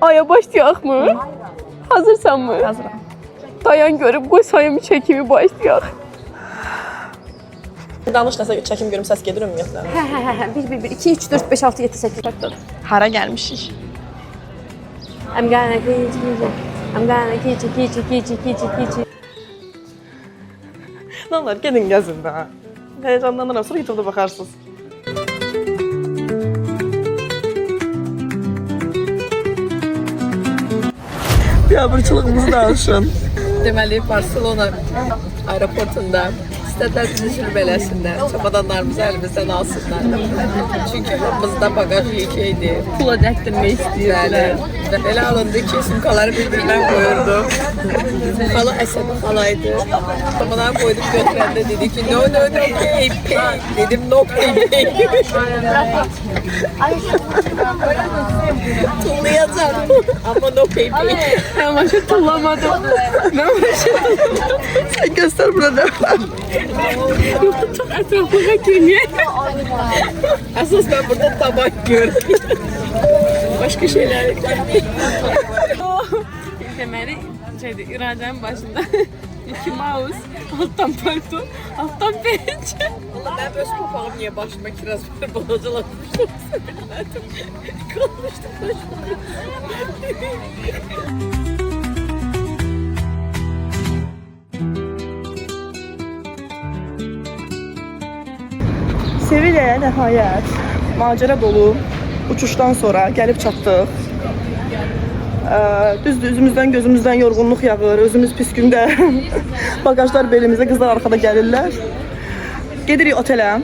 Aya başlayaq mı? Hazırsan mı? Hazıram. Dayan görüb qoy sayım çəkimi başlayaq. Danış nəsə çəkim görüm səs gedir ümumiyyətlə. Hə. 1 2 3 4 5 6 7 8 9. Hara gəlmişik? I'm gonna kiç. Nanlar gedin gəzin də. Heyecanlanıram, sonra YouTube'da baxarsınız. Biabırçılığımızı danışın. Deməli, Barcelona aeroportunda istədilər bizi sürü beləsində çabadanlarımızı əlimizdən alsınlar. Çünki hamımızda bagaj yekeydi. Pula dəkdirmək istəyirdilər. Və elə alındı ki, sumkaları bir-birindən qoyurdu. Xala Əsəd xalaydı. Çabadan qoydum götürəndə dedi ki, no, pay. Dedim, no pay. Tullayacaq. Amma no pay. Amma ki tullamadım. Sen göster burada ne var. Çox ətraflığa girməyək. Əsas mən burada tabak gördüm. Başqa şeylər Deməli, iradənin başında Mickey Mouse, altdan palto, altdan pençe. Valla mən öz papağım niyə başıma kiraz var, balacalamışdım. Qalmışdım başıma. Sevilla'ya nəhayət macera dolu uçuşdan sonra gəlib çatdıq. Düzdür, üzümüzdən, gözümüzdən yorğunluq yağır, özümüz pis gündə. Bagajlar belimizdə, qızlar arxada gəlirlər. Gedirik otelə,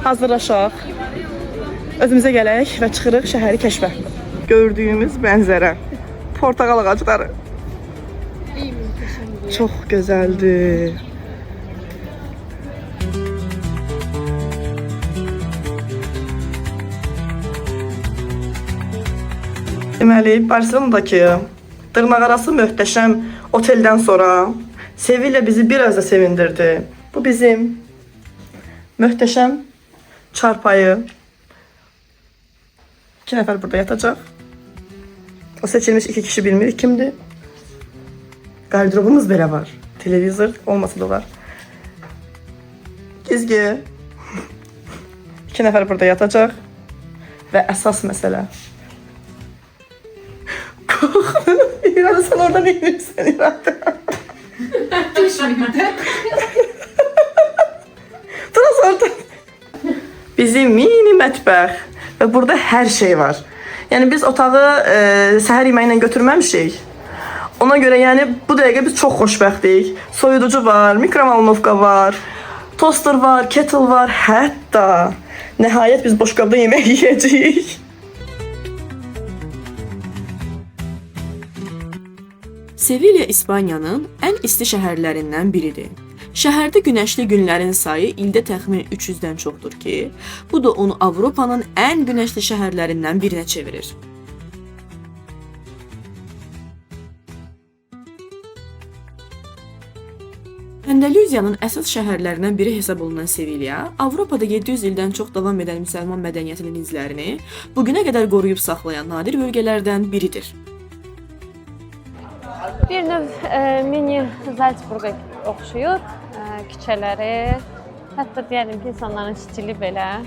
hazırlaşaq, özümüzə gələk və çıxırıq şəhəri kəşfə. Gördüyümüz mənzərə, portaqal ağacları. Çox gözəldir. Deməli, Barcelonadakı dırnaqarası möhtəşəm oteldən sonra Sevilla bizi biraz da sevindirdi. Bu bizim möhtəşəm çarpayı. 2 nəfər burada yatacaq. O seçilmiş 2 kişi bilmirik kimdir. Qardırobumuz belə var. Televizor olmasa da var. Gizgi. 2 nəfər burada yatacaq. Və əsas məsələ. İrade sen orada ne bilirsin İrade? Dur orada. Bizim mini mətbəx və burada hər şey var. Yəni biz otağı səhər yeməyinə götürməmişik. Ona görə yəni bu dəqiqə biz çox xoşbəxtik. Soyuducu var, mikrovalnovka var, toster var, kettle var, hətta nəhayət biz boşqabda yemək yeyəcəyik. Sevilla İspaniyanın ən isti şəhərlərindən biridir. Şəhərdə günəşli günlərin sayı ildə təxminən 300-dən çoxdur ki, bu da onu Avropanın ən günəşli şəhərlərindən birinə çevirir. Andaluziyanın əsas şəhərlərindən biri hesab olunan Sevilla, Avropada 700 ildən çox davam edən müsəlman mədəniyyətinin izlərini bugünə qədər qoruyub saxlayan nadir bölgələrdən biridir. Bir növ mini Zalcburqa oxşuyur. Küçələri, hətta deyəlim ki, insanların stili belə.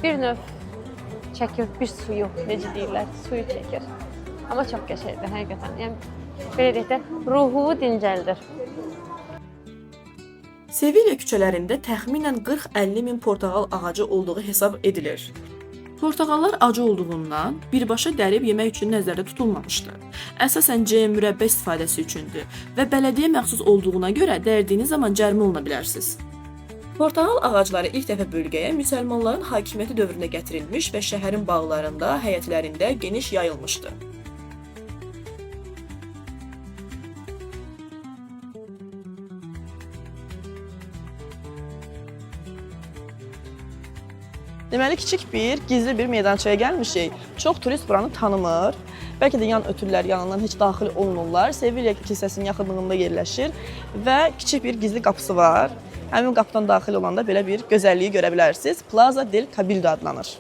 Bir növ çəkir, bir suyu, necə deyirlər, suyu çəkir. Amma çox qəşəngdir, həqiqətən. Yəni, belə deyək də, ruhu dincəldir. Sevilla küçələrində təxminən 40-50 min portağal ağacı olduğu hesab edilir. Portağallar acı olduğundan birbaşa dərib yemək üçün nəzərdə tutulmamışdır. Əsasən cem, mürəbbə istifadəsi üçündür və bələdiyyə məxsus olduğuna görə dərdiyiniz zaman cərimə oluna bilərsiniz. Portağal ağacları ilk dəfə bölgəyə müsəlmanların hakimiyyəti dövründə gətirilmiş və şəhərin bağlarında, həyətlərində geniş yayılmışdı. Deməli, kiçik bir, gizli bir meydançaya gəlmişik. Çox turist buranı tanımır. Bəlkə də yan ötürlər yanından heç daxil olmurlar. Sevilla kilsəsinin yaxınlığında yerləşir və kiçik bir gizli qapısı var. Həmin qapıdan daxil olanda belə bir gözəlliyi görə bilərsiniz. Plaza del Cabildo adlanır.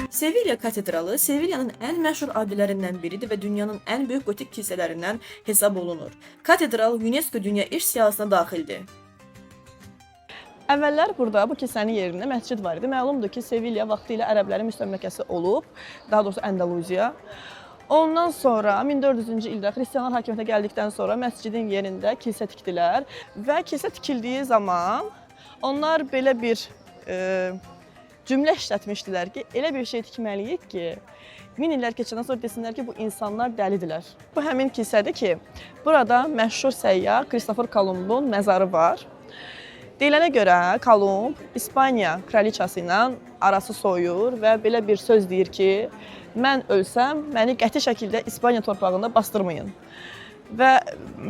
Sevilla katedralı Sevillanın ən məşhur abidələrindən biridir və dünyanın ən böyük gotik kilsələrindən hesab olunur. Katedral UNESCO Dünya İrsi siyahısına daxildir. Əvvəllər burada bu kilsənin yerində məscid var idi. Məlumdur ki, Sevilla vaxtilə ərəblərin müstəmləkəsi olub, daha doğrusu Andaluziya. Ondan sonra 1400-cü ildə xristianlar hakimiyyətə gəldikdən sonra məscidin yerində kilsə tikdilər və kilsə tikildiyi zaman onlar belə bir cümlə işlətmişdilər ki, elə bir şey tikməliyik ki, 1000 illər keçəndən sonra desinlər ki, bu insanlar dəlidirlər. Bu həmin kilsədir ki, burada məşhur səyyah Kristofor Kolumbun məzarı var. Deyilənə görə Kolumb İspaniya kraliçası ilə arası soyur və belə bir söz deyir ki, mən ölsəm, məni qəti şəkildə İspaniya torpağında bastırmayın. Və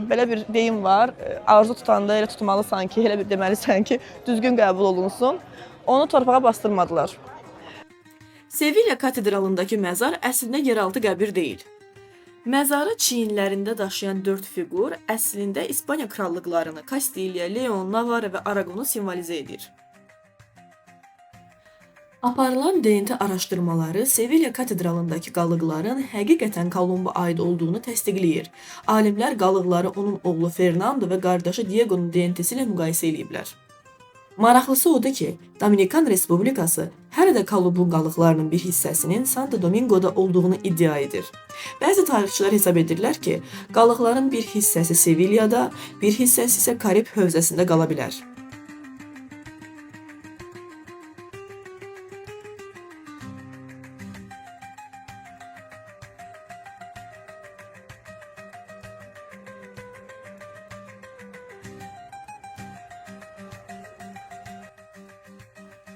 belə bir deyim var, arzu tutanda elə tutmalısan ki, elə bir deməlisən ki, düzgün qəbul olunsun. Onu torpağa bastırmadılar. Sevilla katedralındakı məzar əslində yeraltı qəbir deyil. Məzarı çiyinlərində daşıyan 4 fiqur əslində İspaniya krallıqlarını Kastiliya, Leon, Navarra və Aragonu simvolizə edir. Aparılan DNT araşdırmaları Sevilla katedralındakı qalıqların həqiqətən Kolumba aid olduğunu təsdiqləyir. Alimlər qalıqları onun oğlu Fernando və qardaşı Diego'nun DNT-si ilə müqayisə ediblər. Maraqlısı odur ki, Dominikan Respublikası hələ də Kolumbun qalıqlarının bir hissəsinin Santo Domingo'da olduğunu iddia edir. Bəzi tarixçilər hesab edirlər ki, qalıqların bir hissəsi Sevilla'da, bir hissəsi isə Karib hövzəsində qala bilər.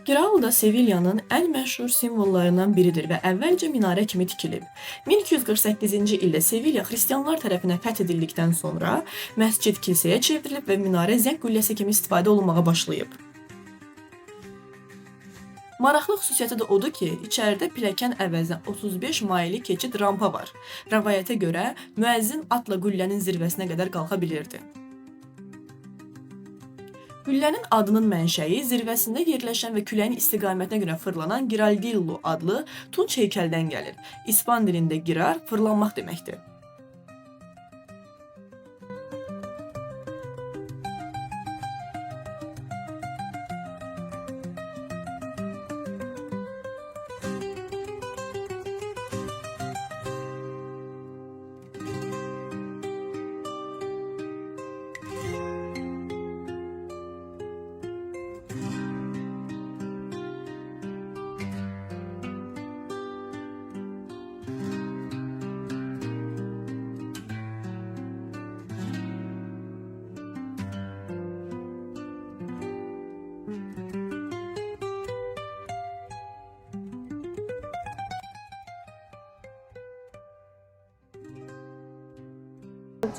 Giralda Sevillanın ən məşhur simvollarından biridir və əvvəlcə minarə kimi tikilib. 1248-ci ildə Sevilla xristianlar tərəfindən fəth edildikdən sonra məscid kilsəyə çevrilib və minarə zəng qülləsi kimi istifadə olunmağa başlayıb. Maraqlı xüsusiyyəti də odur ki, içəridə pilləkən əvəzinə 35 mayeli keçid rampa var. Rəvayətə görə müəzzin atla qüllənin zirvəsinə qədər qalxa bilirdi. Qüllənin adının mənşəyi zirvəsində yerləşən və küləyin istiqamətinə görə fırlanan Giraldillo adlı tunç heykəldən gəlir. İspan dilində girar, fırlanmaq deməkdir.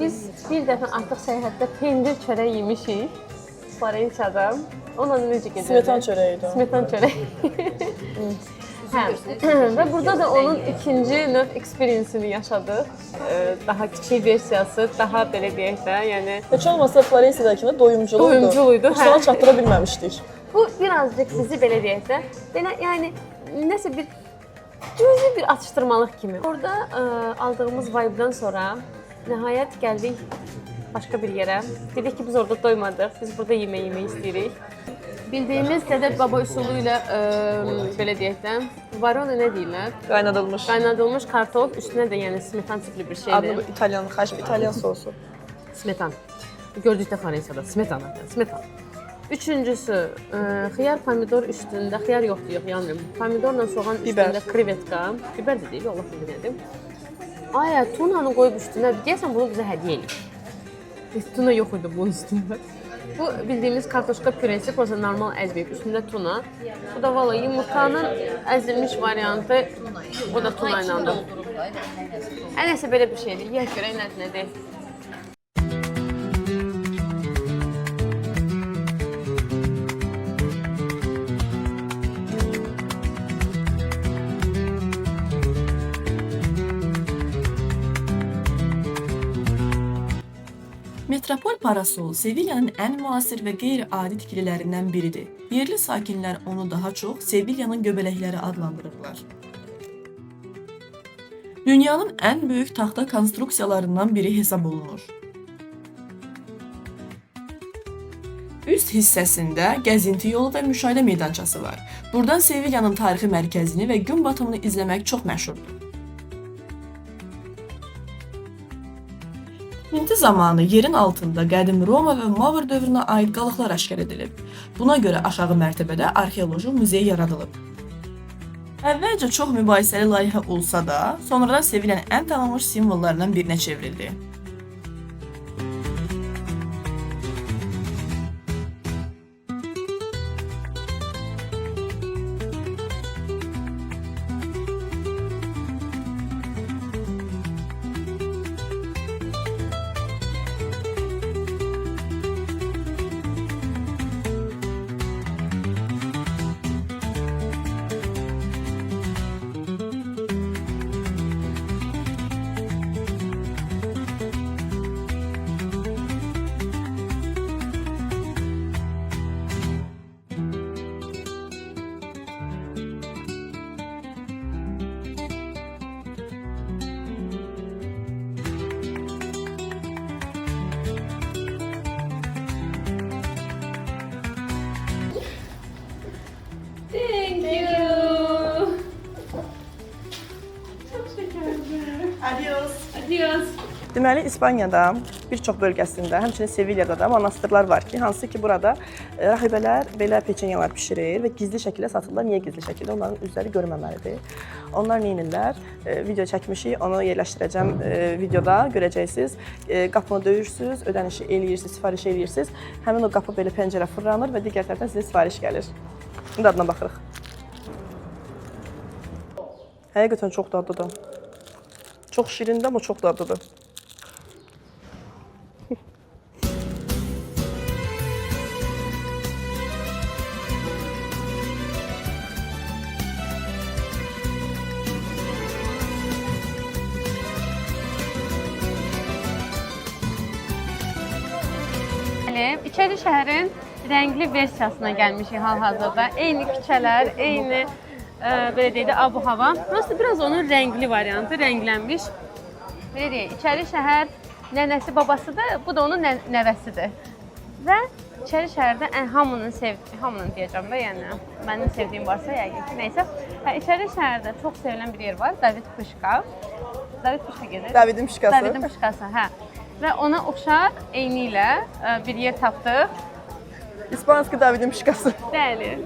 Biz bir dəfə artıq səyahətdə pendir çörək yemişik Florensiyada. Onunla necə gedirdi? Smetan çörəyidir. Smetan çörəyi. Hə. Və burada da onun ikinci növ experience-ini yaşadıq. Daha kiçik versiyası, daha belə deyək də, yəni Heç olmasa Florensiyadakında doyumculuqdur. Doyumculuydu, hə. Uşağa çatdıra bilməmişdik. bu birazcık bizi belə deyək də, belə yəni nəsə bir cüzi bir atışdırmalıq kimi. Orada aldığımız vibe-dan sonra nəhayət gəldik başqa bir yerə. Dedik ki, biz orada doymadıq, biz burada yemək istəyirik. Bildiyimiz Sədet Baba üsulu ilə belə deyək də, varona nə deyirlər? Qaynadılmış. Qaynadılmış kartof, üstünə də yəni smetan tipli bir şeydir. Adlı İtalyan, İtalyan sosu. Smetan. Gördükdə Florensiyada smetan. Üçüncüsü, xiyar pomidor üstündə, xiyar yoxdur, yox, yanmıyorum. Pomidorla soğan Biber. üstündə krevetka. Biber də deyil, Allah bilir nədir. Ay, tunanı qoyub üstünə, deyəsən bunu bizə hədiyyə eləyib. Tuna yox idi bunun üstündə. Bu bildiyimiz kartoşka püresi, prosta normal əzməyib, üstündə tuna. Bu da valla yumurtanın əzilmiş variantı, o da tuna ilə. Nəysə belə bir şeydir, yiyək görək nədir. Metropol Parasol Sevillanın ən müasir və qeyri-adi tikililərindən biridir. Yerli sakinlər onu daha çox Sevillanın göbələkləri adlandırırlar. Dünyanın ən böyük taxta konstruksiyalarından biri hesab olunur. Üst hissəsində gəzinti yolu və müşahidə meydançası var. Buradan Sevilyanın tarixi mərkəzini və gün batımını izləmək çox məşhurdur. Tikinti zamanı yerin altında qədim Roma və Mavr dövrünə aid qalıqlar aşkar edilib. Buna görə aşağı mərtəbədə arxeoloji muzey yaradılıb. Əvvəlcə çox mübahisəli layihə olsa da, sonradan Sevilyanın ən tanınmış simvollarından birinə çevrildi. Adios. Deməli, İspaniyada bir çox bölgəsində, həmçinin Sevillada da monastırlar var ki, hansı ki burada rahibələr belə peçenyalar bişirir və gizli şəkildə satırlar. Niyə gizli şəkildə? Onların üzləri görməməlidir. Onlar nə edirlər? Video çəkmişik, onu yerləşdirəcəm videoda, görəcəksiniz. Qapını döyürsüz, ödənişi eləyirsiniz, sifariş eləyirsiniz. Həmin o qapı belə pəncərə fırlanır və digər tərəfdən sizə sifariş gəlir. İndi adına baxırıq. Həqiqətən çox dadlıdır. Çox şirindir, amma çox dadlıdır. İçəri şəhərin rəngli versiyasına gəlmişik hal-hazırda. Eyni küçələr, eyni belə deyək də abu-hava. Burası biraz onun rəngli variantı, rənglənmiş. Belə deyək, içəri şəhər nənəsi, babasıdır, bu da onun nəvəsidir. Və içəri şəhərdə hamının deyəcəm də, yəni mənim sevdiyim varsa, yəqin ki, nəysə. İçəri şəhərdə çox sevilən bir yer var, David Pışka. David Pışka gedir. Davidin Pışkası. Davidin Pışkası, hə. Və ona oxşar eyni ilə bir yer tapdıq. İspanski Davidin Pışkası. Bəli.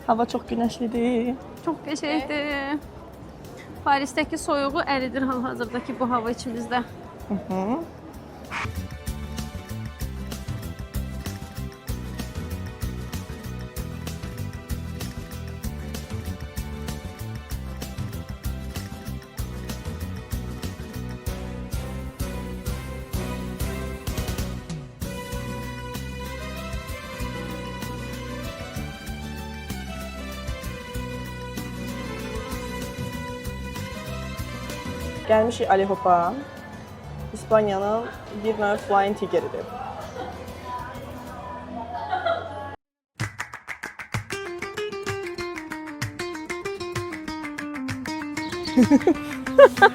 Hava çox günəşlidir. Çox qəşəngdir. Parisdəki soyuğu əridir hal-hazırdakı bu hava içimizdə. Gəlmişik Alehopa. İspaniyanın bir növ Flying Tiger'idir.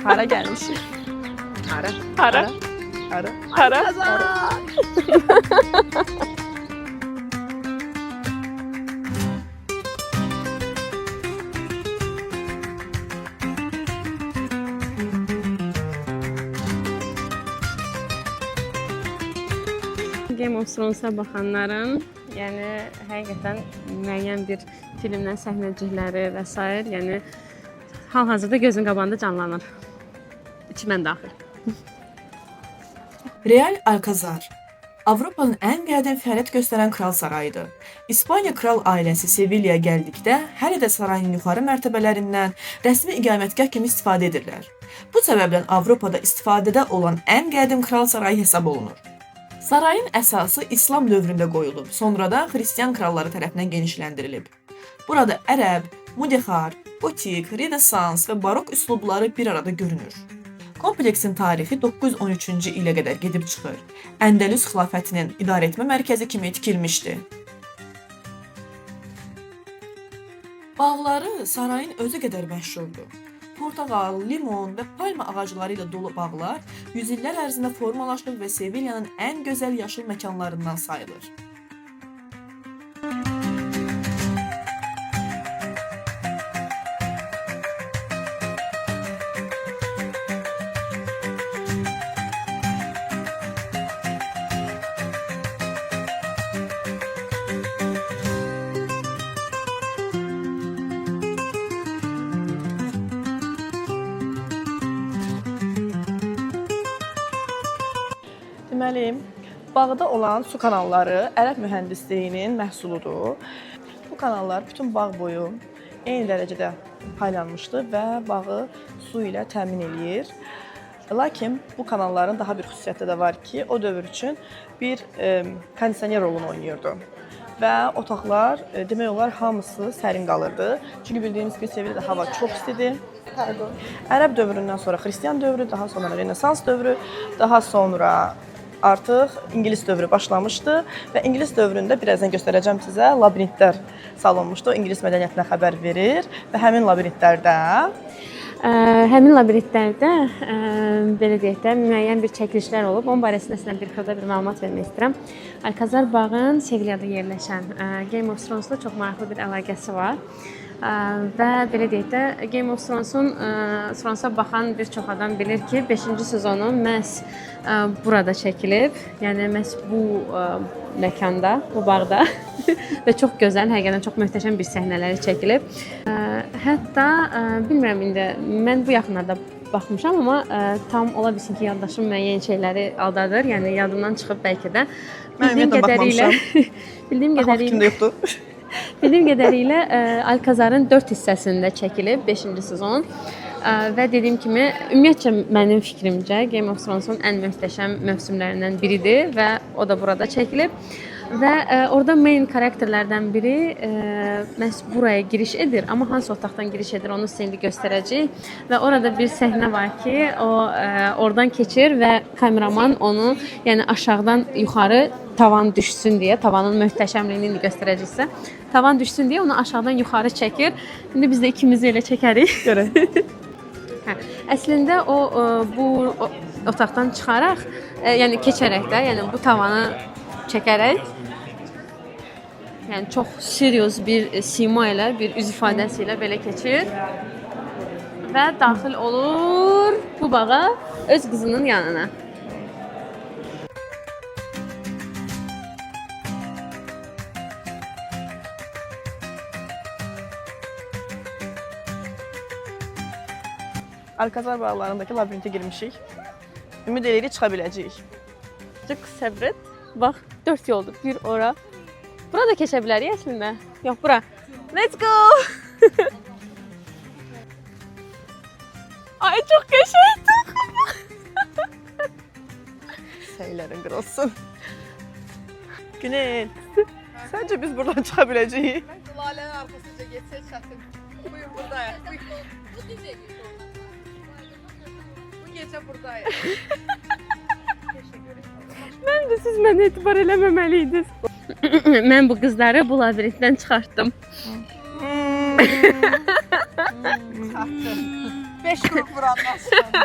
Hara gəlmişik? Hara. Game of Thrones-a baxanların, yəni həqiqətən müəyyən bir filmdən səhnəcikləri və s. yəni hal-hazırda gözün qabağında canlanır. İçimən daxil. Real Alcazar Avropanın ən qədim fəaliyyət göstərən kral sarayıdır. İspaniya kral ailəsi Sevillaya gəldikdə hələ də sarayın yuxarı mərtəbələrindən rəsmi iqamətgah kimi istifadə edirlər. Bu səbəbdən Avropada istifadədə olan ən qədim kral sarayı hesab olunur. Sarayın əsası İslam dövründə qoyulub, sonradan xristian kralları tərəfindən genişləndirilib. Burada ərəb, mudexar, gotik, renesans və barok üslubları bir arada görünür. Kompleksin tarixi 913-cü ilə qədər gedib çıxır. Əndəlüs xilafətinin idarəetmə mərkəzi kimi tikilmişdi. Bağları sarayın özü qədər məşhurdur. Portağal, limon və palma ağacları ilə dolu bağlar yüzillər ərzində formalaşıb və Sevilyanın ən gözəl yaşıl məkanlarından sayılır. Deməli, bağda olan su kanalları ərəb mühəndisliyinin məhsuludur. Bu kanallar bütün bağ boyu eyni dərəcədə paylanmışdı və bağı su ilə təmin eləyir. Lakin bu kanalların daha bir xüsusiyyəti də var ki, o dövr üçün bir kondisioner rolunu oynayırdı. Və otaqlar demək olar hamısı sərin qalırdı. Çünki bildiyimiz kimi Sevillada hava çox istidir. Ərəb dövründən sonra Xristian dövrü, daha sonra Renesans dövrü, daha sonra artıq İngilis dövrü başlamışdı və İngilis dövründə birazdan göstərəcəm sizə labirintlər salınmışdı. O İngilis mədəniyyətinə xəbər verir və həmin labirintlərdə belə deyək də müəyyən bir çəkilişlər olub. Onun barəsində sizə bir xırda bir məlumat vermək istəyirəm. Alcazar bağın Sevillada yerləşən Game of Thrones-la çox maraqlı bir əlaqəsi var. Və belə deyək də Game of Thrones-a baxan bir çox adam bilir ki, 5-ci sezonu məhz burada çəkilib. Yəni məhz bu məkanda, bu bağda və çox gözəl, həqiqətən çox möhtəşəm bir səhnələri çəkilib. Hətta bilmirəm indi mən bu yaxınlarda baxmışam, amma tam ola bilsin ki, yaddaşım müəyyən şeyləri aldadır. Yəni yadımdan çıxıb bəlkə də. Bildiyim qədərilə Alcazarın 4 hissəsində çəkilib 5-ci sezon. Və dediyim kimi, ümumiyyətcə mənim fikrimcə Game of Thrones-un ən möhtəşəm mövsümlərindən biridir və o da burada çəkilib. Və orada main karakterlərdən biri məhz buraya giriş edir, amma hansı otaqdan giriş edir onu sizə indi göstərəcəyik. Və orada bir səhnə var ki, o oradan keçir və kameraman onu, yəni aşağıdan yuxarı tavan düşsün deyə, tavanın möhtəşəmliyini indi göstərəcəksə, tavan düşsün deyə onu aşağıdan yuxarı çəkir. İndi biz də ikimizi elə çəkərik. Görək. Əslində o bu otaqdan çıxaraq, yəni keçərək də, yəni bu tavanı çəkərək, yəni çox seriöz bir sima ilə, bir üz ifadəsi ilə belə keçir və daxil olur bu bağa öz qızının yanına. Alcazar bağlarındakı labirintə girmişik. Ümid edirik çıxa biləcəyik. Çox səbr et. Bax, 4 yoldur. Bir ora. Bura da keçə bilərik əslində. Yox, bura. Let's go! Ay, çox qəşəngdir. Səylərin qırılsın. Günel, səncə biz buradan çıxa biləcəyik? Lalenin arkasınca geçse çatın. Buyur buradayım. Bu gece buradayım. Mən də siz mənə etibar eləməməliydiniz. Mən bu qızları bu labirintdən çıxartdım. 5 grup vurandan sonra.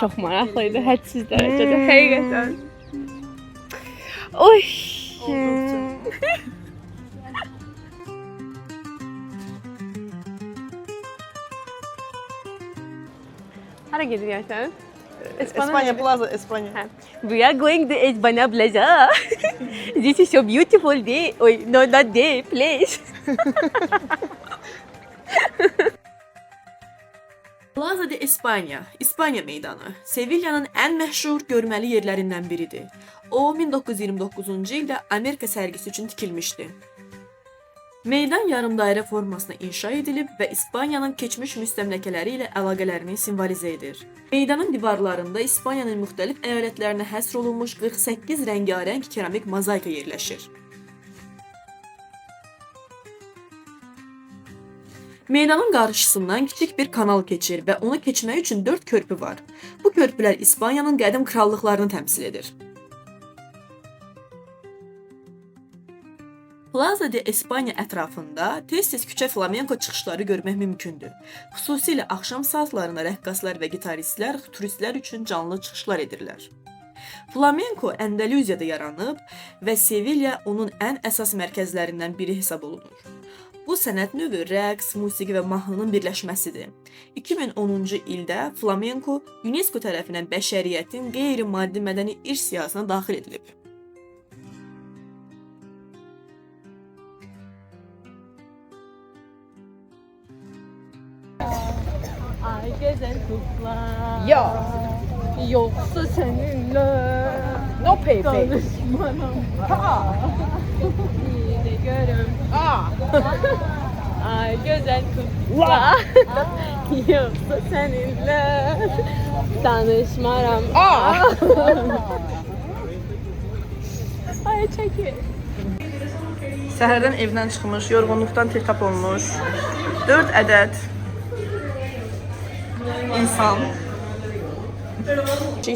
Çox maraqlıydı, hədsiz dərəcədə, həqiqətən. Oy! Hara gedirsən? Espanya Plaza, Espanya. We are going to Espanya Plaza. This is so beautiful day. Oh, no, not day, place. Plaza de Espanya, İspanya meydanı, Sevilyanın ən məşhur görməli yerlərindən biridir. O 1929-cu ildə Amerika sərgisi üçün tikilmişdi. Meydan yarımdairə formasına inşa edilib və İspaniyanın keçmiş müstəmləkələri ilə əlaqələrini simvolizə edir. Meydanın divarlarında İspaniyanın müxtəlif əyalətlərinə həsr olunmuş 48 rəngarəng keramik mozaika yerləşir. Meydanın qarşısından kiçik bir kanal keçir və onu keçmək üçün 4 körpü var. Bu körpülər İspaniyanın qədim krallıqlarını təmsil edir. Plaza de Espanya ətrafında tez-tez küçə flamenko çıxışları görmək mümkündür. Xüsusilə axşam saatlarında rəqqaslar və gitaristlər turistlər üçün canlı çıxışlar edirlər. Flamenko Andaluziyada yaranıb və Sevilla onun ən əsas mərkəzlərindən biri hesab olunur. Bu sənət növü rəqs, musiqi və mahnının birləşməsidir. 2010-cu ildə flamenko UNESCO tərəfindən bəşəriyyətin qeyri-maddi mədəni irs siyahısına daxil edilib. Ay güzel kukla. Ya. Yoksa seninle No pay pay. konuşmam. Ha. İyi de görüm. Aa. Ay güzel kukla. Yoksa seninle tanışmaram. Aa. Ay çekil. Səhərdən evdən çıxmış, yorğunluqdan tir-tap olmuş 4 ədəd insan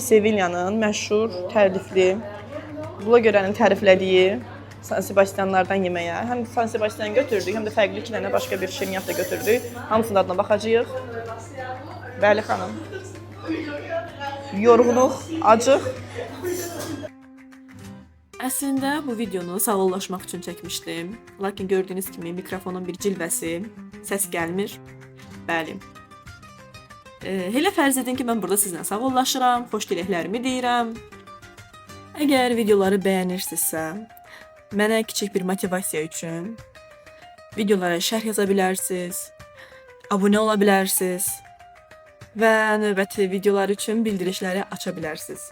Sevillanın məşhur, tərifli, Bula görənin təriflədiyi San Sebastianlardan yeməyə. Həm San Sebastian götürdük, həm də fərqli 2 dənə başqa bir şirniyyat da götürdük. Hamısının adına baxacağıq. Bəli xanım. Yorğunuq, acıq. Əslində bu videonu sağollaşmaq üçün çəkmişdim. Lakin gördüyünüz kimi mikrofonun bir cilvəsi, səs gəlmir. Bəli. Elə fərz edin ki, mən burada sizlə sağollaşıram, xoş diləklərimi deyirəm. Əgər videoları bəyənirsinizsə, mənə kiçik bir motivasiya üçün videolara şərh yaza bilərsiniz, abunə ola bilərsiniz və növbəti videolar üçün bildirişləri aça bilərsiniz.